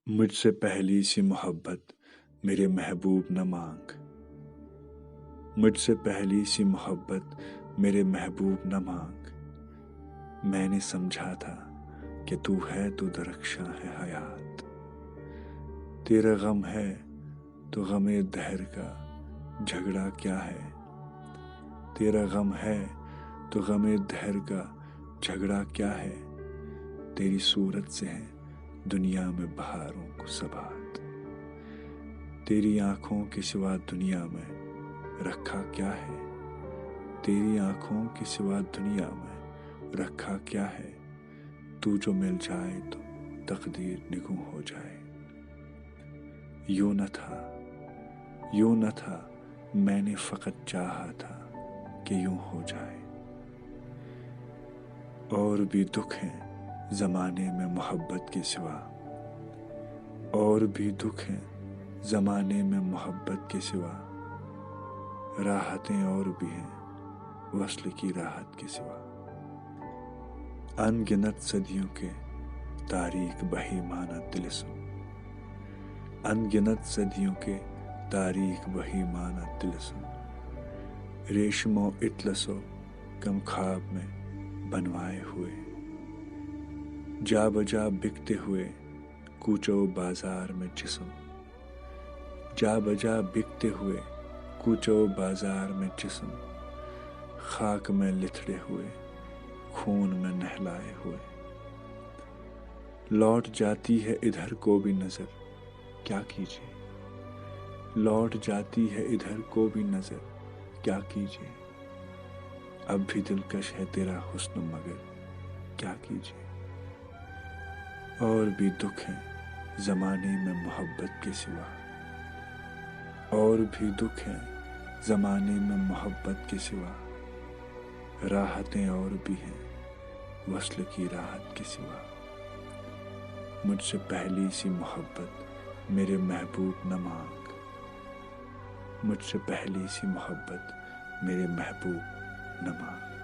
मुझसे पहली सी मोहब्बत मेरे महबूब न मांग। मुझसे पहली सी मोहब्बत मेरे महबूब न मांग। मैंने समझा था कि तू है तो दरख्शां है हयात। तेरा गम है तो गमे दहर का झगड़ा क्या है। तेरा गम है तो गमे दहर का झगड़ा क्या है। तेरी सूरत से है दुनिया में बहारों को सबात। तेरी आँखों के सिवा दुनिया में रखा क्या है। तेरी आँखों के सिवा दुनिया में रखा क्या है। तू जो मिल जाए तो तकदीर निगूं हो जाए। यूं न था मैंने फकत चाहा था कि यूं हो जाए। और भी दुख हैं ज़माने में मोहब्बत के सिवा। और भी दुख हैं ज़माने में मोहब्बत के सिवा। राहतें और भी हैं वस्ल की राहत के सिवा। अनगिनत सदियों के तारीख बही माना तिलस्म। अनगिनत सदियों के तारीख बही माना तिलस्म। रेशमो इतलसो कम ख्वाब में बनवाए हुए। जा बजा बिकते हुए कूचो बाजार में जिस्म। जा बजा बिकते हुए कूचो बाजार में जिस्म। खाक में लिथड़े हुए खून में नहलाए हुए। लौट जाती है इधर को भी नजर क्या कीजिए। लौट जाती है इधर को भी नजर क्या कीजिए। अब भी दिलकश है तेरा हुस्न मगर क्या कीजिए। और भी दुख हैं ज़माने में मोहब्बत के सिवा। और भी दुख हैं ज़माने में मोहब्बत के सिवा। राहतें और भी हैं वस्ल की राहत के सिवा। मुझसे पहली सी मोहब्बत मेरे महबूब न मांग। मुझसे पहली सी मोहब्बत मेरे महबूब न मांग।